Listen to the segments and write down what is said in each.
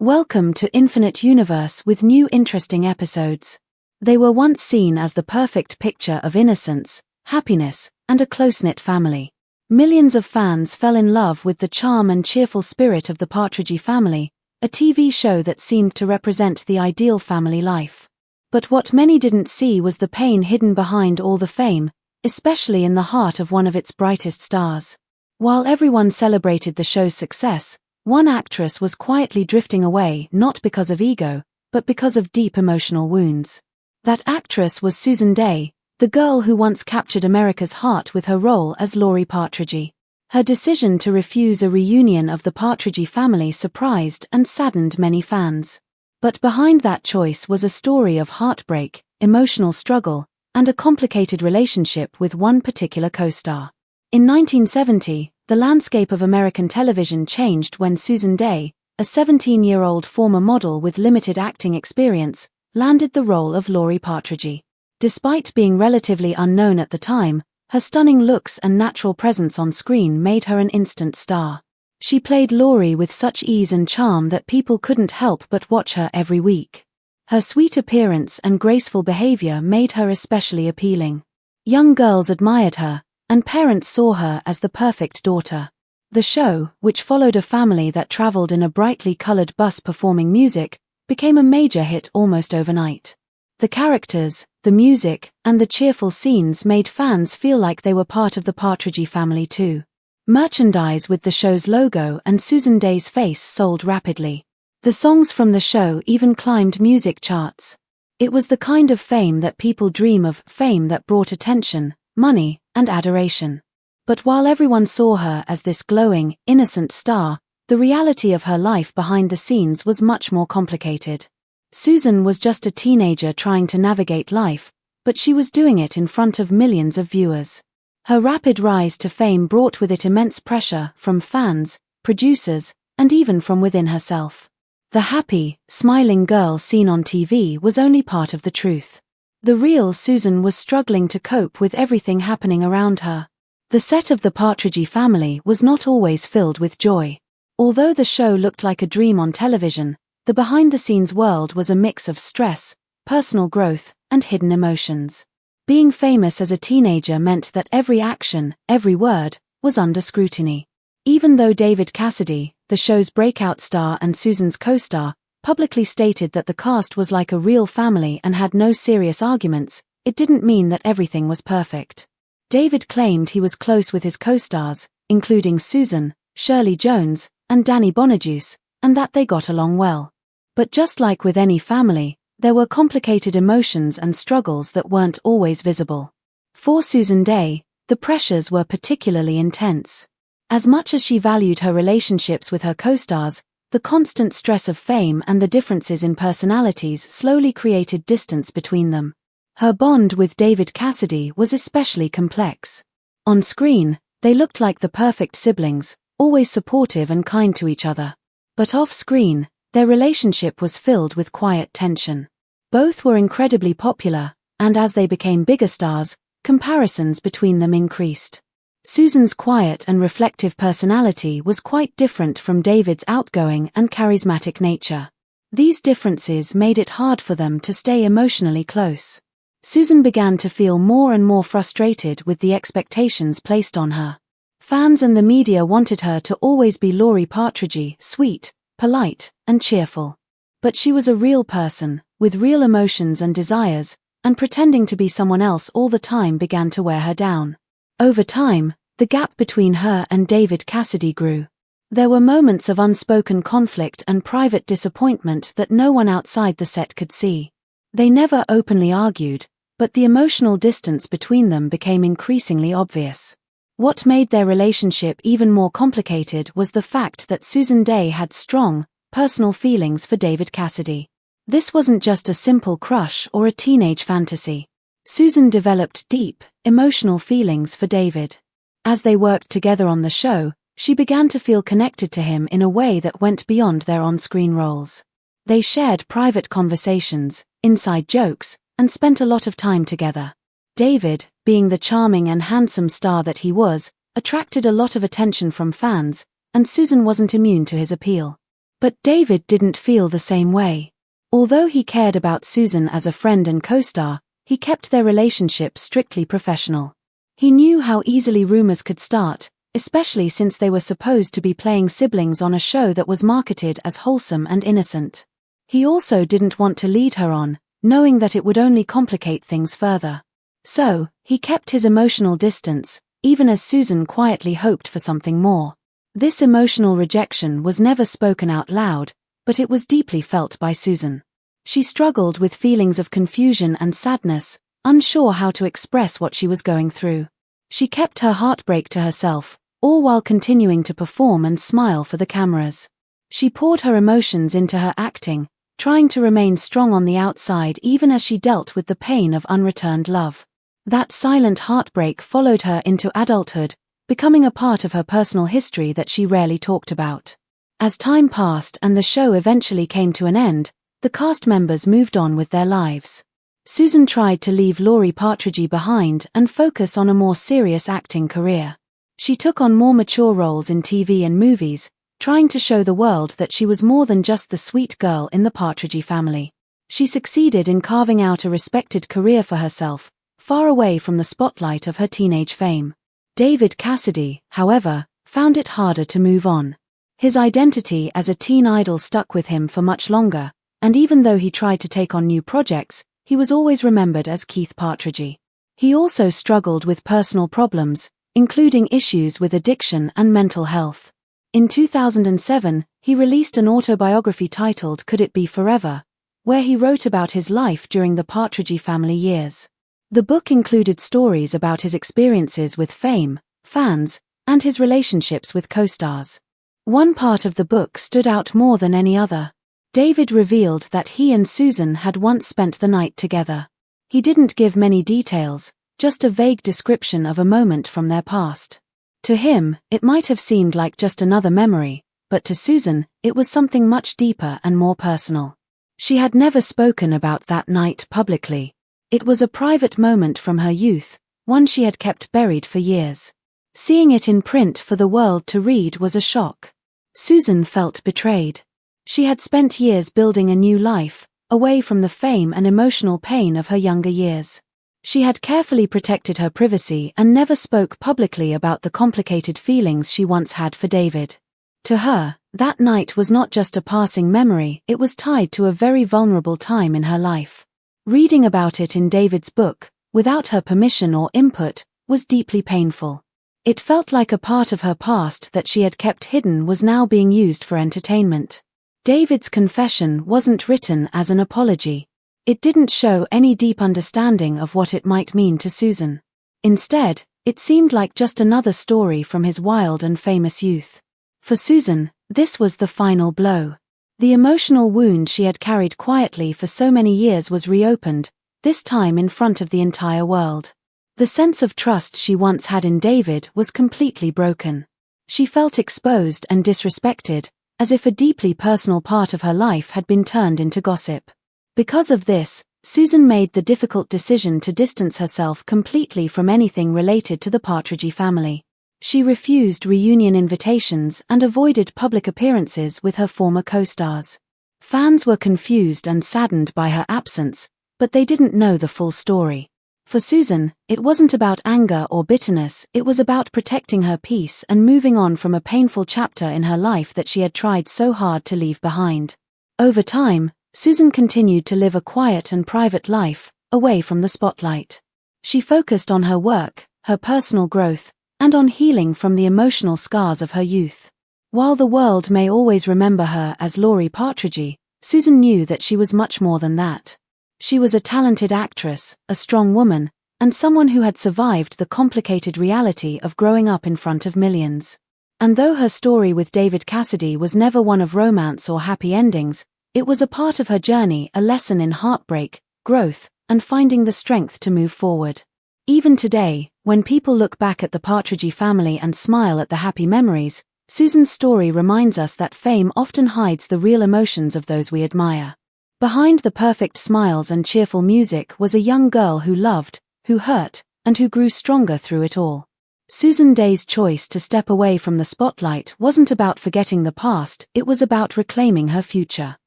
Welcome to Infinite Universe with new interesting episodes. They were once seen as the perfect picture of innocence, happiness, and a close-knit family. Millions of fans fell in love with the charm and cheerful spirit of the Partridge Family, a TV show that seemed to represent the ideal family life. But what many didn't see was the pain hidden behind all the fame, especially in the heart of one of its brightest stars. While everyone celebrated the show's success, one actress was quietly drifting away not because of ego, but because of deep emotional wounds. That actress was Susan Dey, the girl who once captured America's heart with her role as Laurie Partridge. Her decision to refuse a reunion of the Partridge family surprised and saddened many fans. But behind that choice was a story of heartbreak, emotional struggle, and a complicated relationship with one particular co-star. In 1970, the landscape of American television changed when Susan Dey, a 17-year-old former model with limited acting experience, landed the role of Laurie Partridge. Despite being relatively unknown at the time, her stunning looks and natural presence on screen made her an instant star. She played Laurie with such ease and charm that people couldn't help but watch her every week. Her sweet appearance and graceful behavior made her especially appealing. Young girls admired her, and parents saw her as the perfect daughter. The show, which followed a family that traveled in a brightly colored bus performing music, became a major hit almost overnight. The characters, the music, and the cheerful scenes made fans feel like they were part of the Partridge family too. Merchandise with the show's logo and Susan Dey's face sold rapidly. The songs from the show even climbed music charts. It was the kind of fame that people dream of, fame that brought attention, money, and adoration. But while everyone saw her as this glowing, innocent star, the reality of her life behind the scenes was much more complicated. Susan was just a teenager trying to navigate life, but she was doing it in front of millions of viewers. Her rapid rise to fame brought with it immense pressure from fans, producers, and even from within herself. The happy, smiling girl seen on TV was only part of the truth. The real Susan was struggling to cope with everything happening around her. The set of the Partridge family was not always filled with joy. Although the show looked like a dream on television, the behind-the-scenes world was a mix of stress, personal growth, and hidden emotions. Being famous as a teenager meant that every action, every word, was under scrutiny. Even though David Cassidy, the show's breakout star and Susan's co-star, publicly stated that the cast was like a real family and had no serious arguments, it didn't mean that everything was perfect. David claimed he was close with his co-stars, including Susan, Shirley Jones, and Danny Bonaduce, and that they got along well. But just like with any family, there were complicated emotions and struggles that weren't always visible. For Susan Dey, the pressures were particularly intense. As much as she valued her relationships with her co-stars, the constant stress of fame and the differences in personalities slowly created distance between them. Her bond with David Cassidy was especially complex. On screen, they looked like the perfect siblings, always supportive and kind to each other. But off-screen, their relationship was filled with quiet tension. Both were incredibly popular, and as they became bigger stars, comparisons between them increased. Susan's quiet and reflective personality was quite different from David's outgoing and charismatic nature. These differences made it hard for them to stay emotionally close. Susan began to feel more and more frustrated with the expectations placed on her. Fans and the media wanted her to always be Laurie Partridge, sweet, polite, and cheerful. But she was a real person, with real emotions and desires, and pretending to be someone else all the time began to wear her down. Over time, the gap between her and David Cassidy grew. There were moments of unspoken conflict and private disappointment that no one outside the set could see. They never openly argued, but the emotional distance between them became increasingly obvious. What made their relationship even more complicated was the fact that Susan Dey had strong, personal feelings for David Cassidy. This wasn't just a simple crush or a teenage fantasy. Susan developed deep, emotional feelings for David. As they worked together on the show, she began to feel connected to him in a way that went beyond their on-screen roles. They shared private conversations, inside jokes, and spent a lot of time together. David, being the charming and handsome star that he was, attracted a lot of attention from fans, and Susan wasn't immune to his appeal. But David didn't feel the same way. Although he cared about Susan as a friend and co-star, he kept their relationship strictly professional. He knew how easily rumors could start, especially since they were supposed to be playing siblings on a show that was marketed as wholesome and innocent. He also didn't want to lead her on, knowing that it would only complicate things further. So, he kept his emotional distance, even as Susan quietly hoped for something more. This emotional rejection was never spoken out loud, but it was deeply felt by Susan. She struggled with feelings of confusion and sadness, unsure how to express what she was going through. She kept her heartbreak to herself, all while continuing to perform and smile for the cameras. She poured her emotions into her acting, trying to remain strong on the outside even as she dealt with the pain of unreturned love. That silent heartbreak followed her into adulthood, becoming a part of her personal history that she rarely talked about. As time passed and the show eventually came to an end, the cast members moved on with their lives. Susan tried to leave Laurie Partridge behind and focus on a more serious acting career. She took on more mature roles in TV and movies, trying to show the world that she was more than just the sweet girl in the Partridge family. She succeeded in carving out a respected career for herself, far away from the spotlight of her teenage fame. David Cassidy, however, found it harder to move on. His identity as a teen idol stuck with him for much longer, and even though he tried to take on new projects, he was always remembered as Keith Partridge. He also struggled with personal problems, including issues with addiction and mental health. In 2007, he released an autobiography titled Could It Be Forever, where he wrote about his life during the Partridge family years. The book included stories about his experiences with fame, fans, and his relationships with co-stars. One part of the book stood out more than any other. David revealed that he and Susan had once spent the night together. He didn't give many details, just a vague description of a moment from their past. To him, it might have seemed like just another memory, but to Susan, it was something much deeper and more personal. She had never spoken about that night publicly. It was a private moment from her youth, one she had kept buried for years. Seeing it in print for the world to read was a shock. Susan felt betrayed. She had spent years building a new life, away from the fame and emotional pain of her younger years. She had carefully protected her privacy and never spoke publicly about the complicated feelings she once had for David. To her, that night was not just a passing memory, it was tied to a very vulnerable time in her life. Reading about it in David's book, without her permission or input, was deeply painful. It felt like a part of her past that she had kept hidden was now being used for entertainment. David's confession wasn't written as an apology. It didn't show any deep understanding of what it might mean to Susan. Instead, it seemed like just another story from his wild and famous youth. For Susan, this was the final blow. The emotional wound she had carried quietly for so many years was reopened, this time in front of the entire world. The sense of trust she once had in David was completely broken. She felt exposed and disrespected, as if a deeply personal part of her life had been turned into gossip. Because of this, Susan made the difficult decision to distance herself completely from anything related to the Partridge family. She refused reunion invitations and avoided public appearances with her former co-stars. Fans were confused and saddened by her absence, but they didn't know the full story. For Susan, it wasn't about anger or bitterness, it was about protecting her peace and moving on from a painful chapter in her life that she had tried so hard to leave behind. Over time, Susan continued to live a quiet and private life, away from the spotlight. She focused on her work, her personal growth, and on healing from the emotional scars of her youth. While the world may always remember her as Laurie Partridge, Susan knew that she was much more than that. She was a talented actress, a strong woman, and someone who had survived the complicated reality of growing up in front of millions. And though her story with David Cassidy was never one of romance or happy endings, it was a part of her journey, a lesson in heartbreak, growth, and finding the strength to move forward. Even today, when people look back at the Partridge family and smile at the happy memories, Susan's story reminds us that fame often hides the real emotions of those we admire. Behind the perfect smiles and cheerful music was a young girl who loved, who hurt, and who grew stronger through it all. Susan Dey's choice to step away from the spotlight wasn't about forgetting the past, it was about reclaiming her future.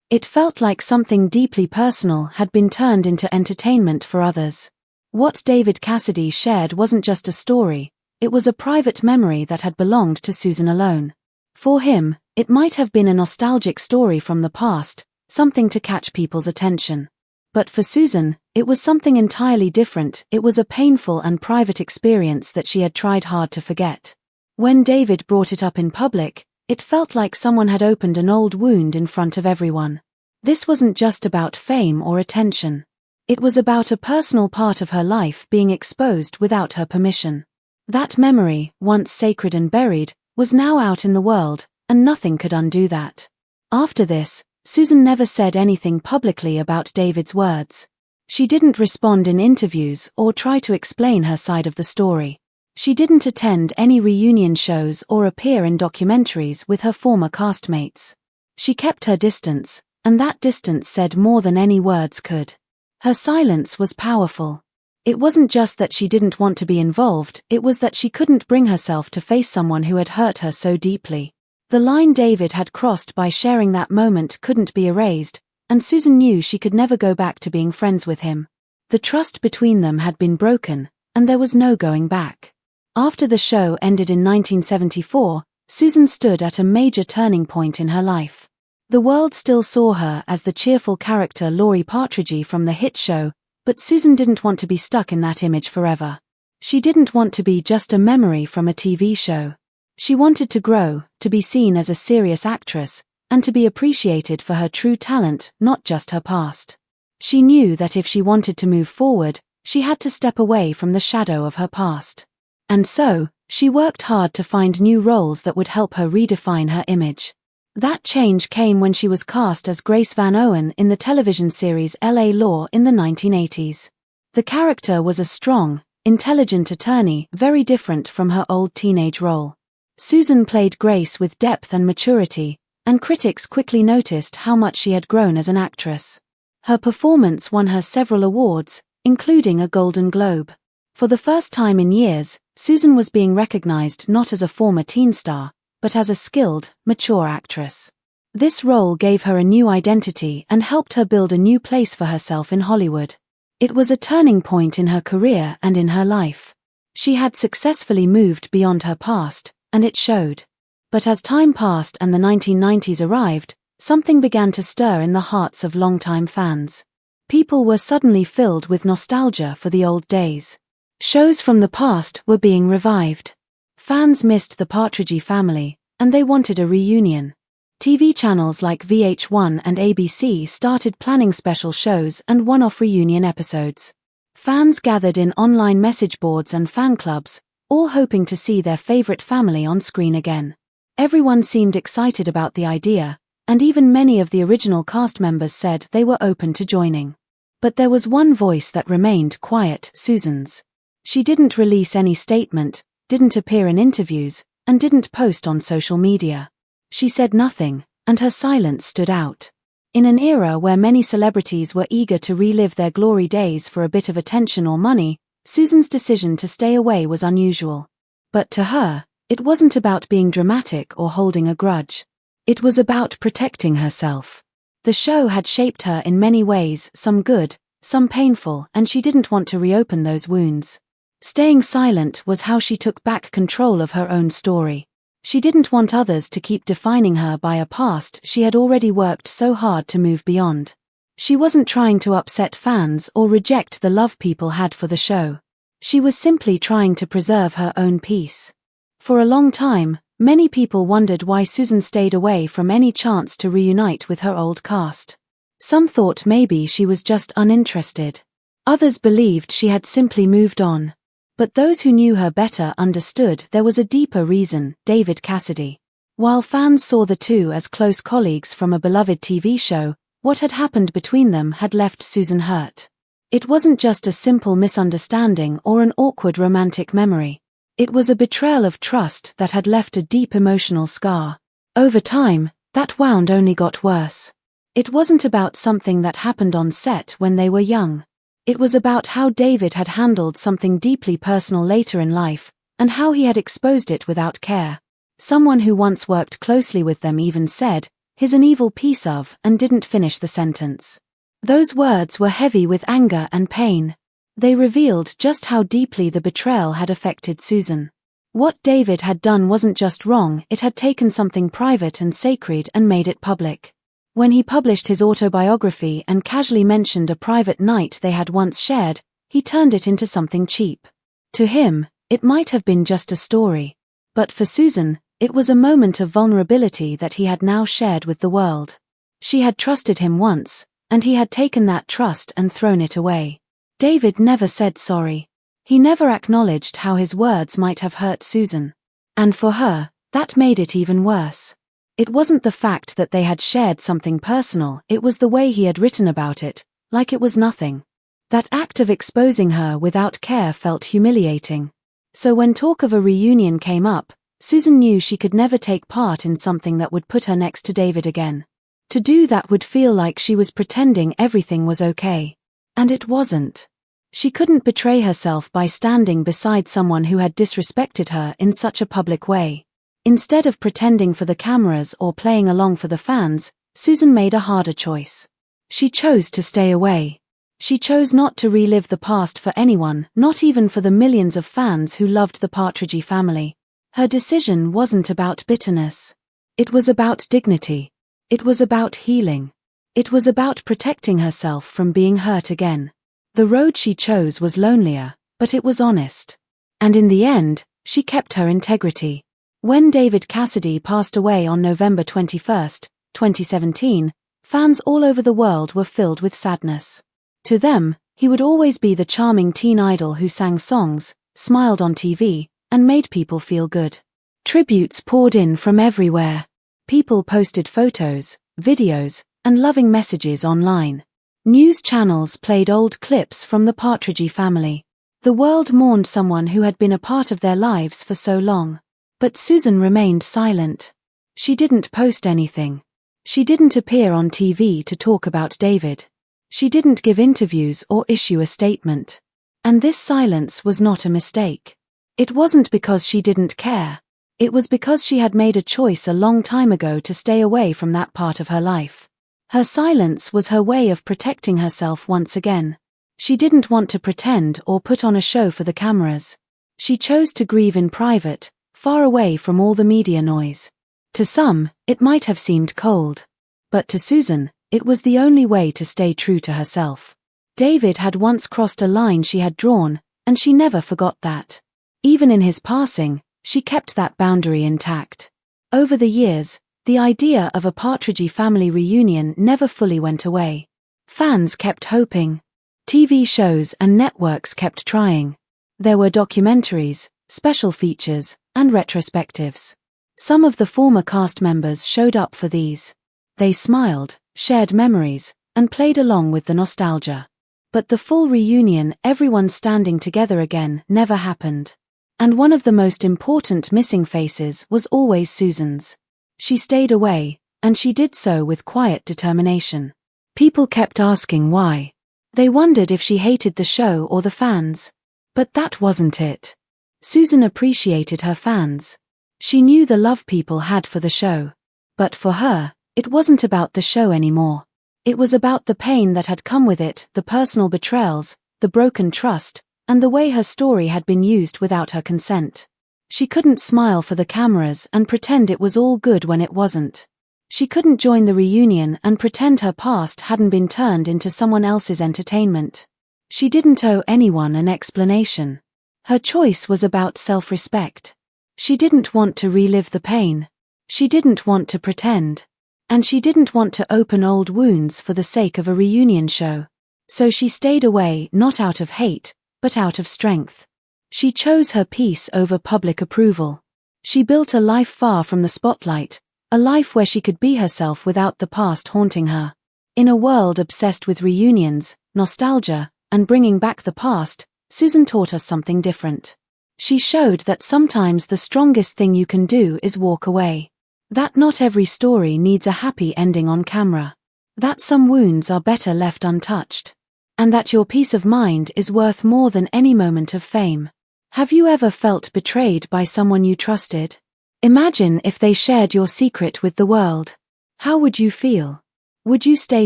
It felt like something deeply personal had been turned into entertainment for others. What David Cassidy shared wasn't just a story, it was a private memory that had belonged to Susan alone. For him, it might have been a nostalgic story from the past, something to catch people's attention. But for Susan, it was something entirely different. It was a painful and private experience that she had tried hard to forget. When David brought it up in public, it felt like someone had opened an old wound in front of everyone. This wasn't just about fame or attention. It was about a personal part of her life being exposed without her permission. That memory, once sacred and buried, was now out in the world, and nothing could undo that. After this, Susan never said anything publicly about David's words. She didn't respond in interviews or try to explain her side of the story. She didn't attend any reunion shows or appear in documentaries with her former castmates. She kept her distance, and that distance said more than any words could. Her silence was powerful. It wasn't just that she didn't want to be involved, it was that she couldn't bring herself to face someone who had hurt her so deeply. The line David had crossed by sharing that moment couldn't be erased, and Susan knew she could never go back to being friends with him. The trust between them had been broken, and there was no going back. After the show ended in 1974, Susan stood at a major turning point in her life. The world still saw her as the cheerful character Laurie Partridge from the hit show, but Susan didn't want to be stuck in that image forever. She didn't want to be just a memory from a TV show. She wanted to grow, to be seen as a serious actress, and to be appreciated for her true talent, not just her past. She knew that if she wanted to move forward, she had to step away from the shadow of her past. And so, she worked hard to find new roles that would help her redefine her image. That change came when she was cast as Grace Van Owen in the television series L.A. Law in the 1980s. The character was a strong, intelligent attorney, very different from her old teenage role. Susan played Grace with depth and maturity, and critics quickly noticed how much she had grown as an actress. Her performance won her several awards, including a Golden Globe. For the first time in years, Susan was being recognized not as a former teen star, but as a skilled, mature actress. This role gave her a new identity and helped her build a new place for herself in Hollywood. It was a turning point in her career and in her life. She had successfully moved beyond her past, and it showed. But as time passed and the 1990s arrived, something began to stir in the hearts of longtime fans. People were suddenly filled with nostalgia for the old days. Shows from the past were being revived. Fans missed the Partridge Family, and they wanted a reunion. TV channels like VH1 and ABC started planning special shows and one-off reunion episodes. Fans gathered in online message boards and fan clubs, all hoping to see their favorite family on screen again. Everyone seemed excited about the idea, and even many of the original cast members said they were open to joining. But there was one voice that remained quiet, Susan's. She didn't release any statement, didn't appear in interviews, and didn't post on social media. She said nothing, and her silence stood out. In an era where many celebrities were eager to relive their glory days for a bit of attention or money, Susan's decision to stay away was unusual. But to her, it wasn't about being dramatic or holding a grudge. It was about protecting herself. The show had shaped her in many ways, some good, some painful, and she didn't want to reopen those wounds. Staying silent was how she took back control of her own story. She didn't want others to keep defining her by a past she had already worked so hard to move beyond. She wasn't trying to upset fans or reject the love people had for the show. She was simply trying to preserve her own peace. For a long time, many people wondered why Susan stayed away from any chance to reunite with her old cast. Some thought maybe she was just uninterested. Others believed she had simply moved on. But those who knew her better understood there was a deeper reason, David Cassidy. While fans saw the two as close colleagues from a beloved TV show, what had happened between them had left Susan hurt. It wasn't just a simple misunderstanding or an awkward romantic memory. It was a betrayal of trust that had left a deep emotional scar. Over time, that wound only got worse. It wasn't about something that happened on set when they were young. It was about how David had handled something deeply personal later in life, and how he had exposed it without care. Someone who once worked closely with them even said, "He's an evil piece of," and didn't finish the sentence. Those words were heavy with anger and pain. They revealed just how deeply the betrayal had affected Susan. What David had done wasn't just wrong, it had taken something private and sacred and made it public. When he published his autobiography and casually mentioned a private night they had once shared, he turned it into something cheap. To him, it might have been just a story. But for Susan, it was a moment of vulnerability that he had now shared with the world. She had trusted him once, and he had taken that trust and thrown it away. David never said sorry. He never acknowledged how his words might have hurt Susan. And for her, that made it even worse. It wasn't the fact that they had shared something personal, it was the way he had written about it, like it was nothing. That act of exposing her without care felt humiliating. So when talk of a reunion came up, Susan knew she could never take part in something that would put her next to David again. To do that would feel like she was pretending everything was okay. And it wasn't. She couldn't betray herself by standing beside someone who had disrespected her in such a public way. Instead of pretending for the cameras or playing along for the fans, Susan made a harder choice. She chose to stay away. She chose not to relive the past for anyone, not even for the millions of fans who loved the Partridge family. Her decision wasn't about bitterness. It was about dignity. It was about healing. It was about protecting herself from being hurt again. The road she chose was lonelier, but it was honest. And in the end, she kept her integrity. When David Cassidy passed away on November 21, 2017, fans all over the world were filled with sadness. To them, he would always be the charming teen idol who sang songs, smiled on TV, and made people feel good. Tributes poured in from everywhere. People posted photos, videos, and loving messages online. News channels played old clips from the Partridge family. The world mourned someone who had been a part of their lives for so long. But Susan remained silent. She didn't post anything. She didn't appear on TV to talk about David. She didn't give interviews or issue a statement. And this silence was not a mistake. It wasn't because she didn't care. It was because she had made a choice a long time ago to stay away from that part of her life. Her silence was her way of protecting herself once again. She didn't want to pretend or put on a show for the cameras. She chose to grieve in private, far away from all the media noise. To some, it might have seemed cold. But to Susan, it was the only way to stay true to herself. David had once crossed a line she had drawn, and she never forgot that. Even in his passing, she kept that boundary intact. Over the years, the idea of a Partridge family reunion never fully went away. Fans kept hoping. TV shows and networks kept trying. There were documentaries, special features, and retrospectives. Some of the former cast members showed up for these. They smiled, shared memories, and played along with the nostalgia. But the full reunion, everyone standing together again, never happened. And one of the most important missing faces was always Susan's. She stayed away, and she did so with quiet determination. People kept asking why. They wondered if she hated the show or the fans. But that wasn't it. Susan appreciated her fans. She knew the love people had for the show. But for her, it wasn't about the show anymore. It was about the pain that had come with it, the personal betrayals, the broken trust, and the way her story had been used without her consent. She couldn't smile for the cameras and pretend it was all good when it wasn't. She couldn't join the reunion and pretend her past hadn't been turned into someone else's entertainment. She didn't owe anyone an explanation. Her choice was about self-respect. She didn't want to relive the pain. She didn't want to pretend. And she didn't want to open old wounds for the sake of a reunion show. So she stayed away not out of hate, but out of strength. She chose her peace over public approval. She built a life far from the spotlight, a life where she could be herself without the past haunting her. In a world obsessed with reunions, nostalgia, and bringing back the past, Susan taught us something different. She showed that sometimes the strongest thing you can do is walk away. That not every story needs a happy ending on camera. That some wounds are better left untouched. And that your peace of mind is worth more than any moment of fame. Have you ever felt betrayed by someone you trusted? Imagine if they shared your secret with the world. How would you feel? Would you stay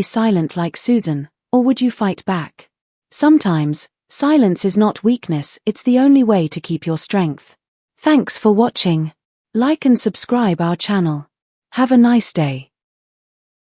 silent like Susan, or would you fight back? Sometimes, silence is not weakness, it's the only way to keep your strength. Thanks for watching. Like and subscribe our channel. Have a nice day.